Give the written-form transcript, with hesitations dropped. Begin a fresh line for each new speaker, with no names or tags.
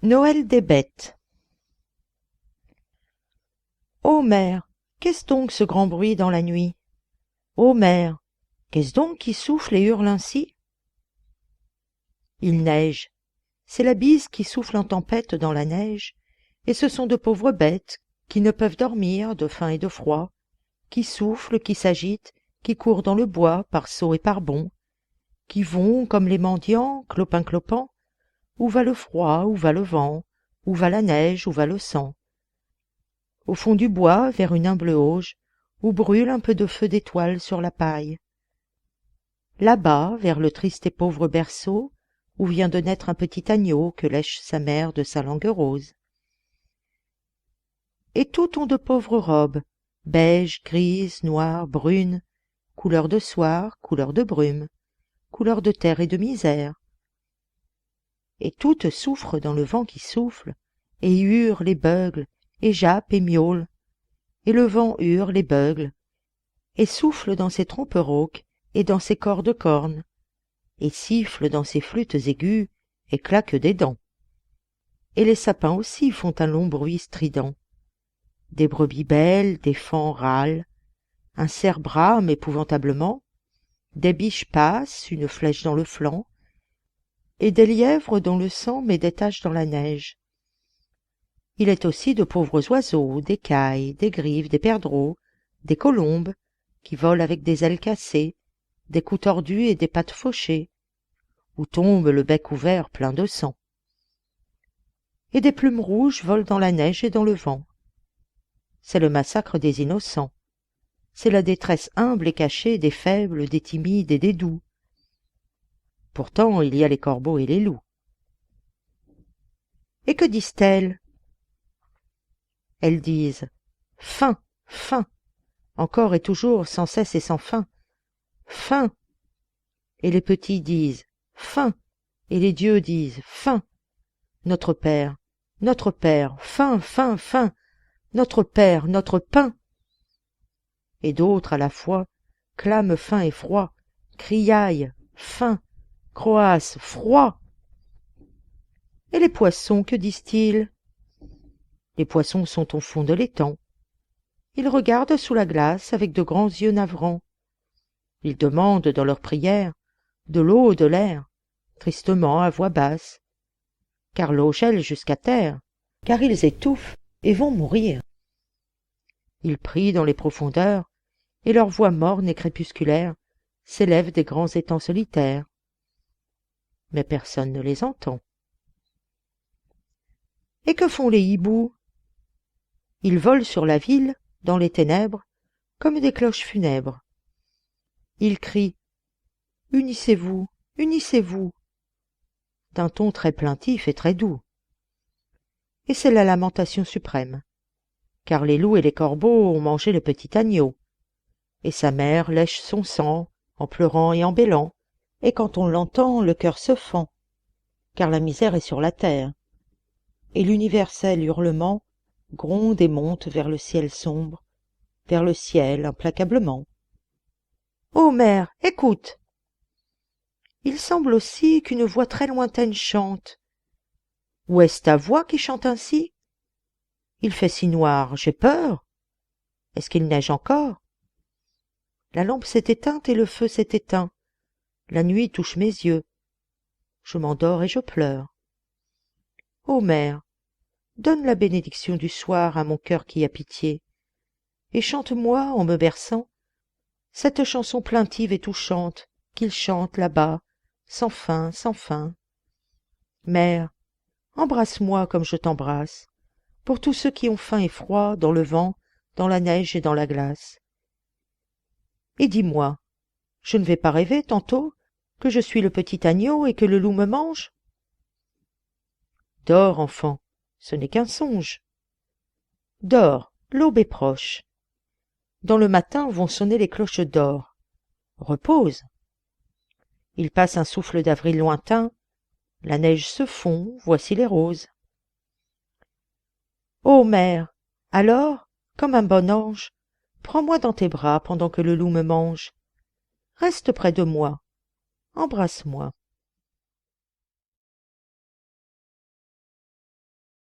Noël des bêtes. Ô mère, qu'est-ce donc ce grand bruit dans la nuit? Ô mère, qu'est-ce donc qui souffle et hurle ainsi? Il neige, c'est la bise qui souffle en tempête dans la neige, et ce sont de pauvres bêtes qui ne peuvent dormir de faim et de froid, qui soufflent, qui s'agitent, qui courent dans le bois par sauts et par bonds, qui vont comme les mendiants, clopin-clopant, où va le froid, où va le vent, où va la neige, où va le sang. Au fond du bois, vers une humble auge, où brûle un peu de feu d'étoile sur la paille. Là-bas, vers le triste et pauvre berceau, où vient de naître un petit agneau que lèche sa mère de sa langue rose. Et toutes ont de pauvres robes, beige, grise, noire, brune, couleur de soir, couleur de brume, couleur de terre et de misère. Et toutes souffrent dans le vent qui souffle, et hurlent et beuglent, et jappent et miaulent, et le vent hurle et beugle, et souffle dans ses trompes rauques et dans ses cordes cornes, et siffle dans ses flûtes aiguës et claque des dents. Et les sapins aussi font un long bruit strident. Des brebis belles, des faons râlent, un cerf brame épouvantablement, des biches passent, une flèche dans le flanc, et des lièvres dont le sang met des taches dans la neige. Il est aussi de pauvres oiseaux, des cailles, des grives, des perdreaux, des colombes, qui volent avec des ailes cassées, des coups tordus et des pattes fauchées, où tombe le bec ouvert plein de sang. Et des plumes rouges volent dans la neige et dans le vent. C'est le massacre des innocents. C'est la détresse humble et cachée des faibles, des timides et des doux. Pourtant, il y a les corbeaux et les loups. Et que disent-elles? Elles disent « Faim, faim !» encore et toujours, sans cesse et sans fin. « Faim !» Et les petits disent « Faim !» et les dieux disent « Faim !» Notre Père, faim, faim, faim, notre Père, notre pain. Et d'autres à la fois clament faim et froid, criaillent, faim, croassent, froid. Et les poissons, que disent-ils? Les poissons sont au fond de l'étang. Ils regardent sous la glace avec de grands yeux navrants. Ils demandent dans leurs prières de l'eau, de l'air, tristement à voix basse, car l'eau gèle jusqu'à terre, car ils étouffent et vont mourir. Ils prient dans les profondeurs, et leur voix morne et crépusculaire s'élève des grands étangs solitaires. Mais personne ne les entend. Et que font les hiboux? Ils volent sur la ville, dans les ténèbres, comme des cloches funèbres. Ils crient « Unissez-vous, unissez-vous » d'un ton très plaintif et très doux. Et c'est la lamentation suprême, car les loups et les corbeaux ont mangé le petit agneau, et sa mère lèche son sang en pleurant et en bêlant, et quand on l'entend, le cœur se fend, car la misère est sur la terre, et l'universel hurlement gronde et monte vers le ciel sombre, vers le ciel implacablement. Ô mère, écoute! Il semble aussi qu'une voix très lointaine chante. Où est-ce ta voix qui chante ainsi? Il fait si noir, j'ai peur. Est-ce qu'il neige encore? La lampe s'est éteinte et le feu s'est éteint. La nuit touche mes yeux. Je m'endors et je pleure. Ô mère, donne la bénédiction du soir à mon cœur qui a pitié, et chante-moi, en me berçant, cette chanson plaintive et touchante qu'il chante là-bas, sans fin, sans fin. Mère, embrasse-moi comme je t'embrasse, pour tous ceux qui ont faim et froid dans le vent, dans la neige et dans la glace. Et dis-moi, je ne vais pas rêver tantôt que je suis le petit agneau et que le loup me mange? Dors, enfant, ce n'est qu'un songe. Dors, l'aube est proche. Dans le matin vont sonner les cloches d'or. Repose. Il passe un souffle d'avril lointain, la neige se fond, voici les roses. Ô mère, alors, comme un bon ange, prends-moi dans tes bras pendant que le loup me mange. Reste près de moi, embrasse-moi.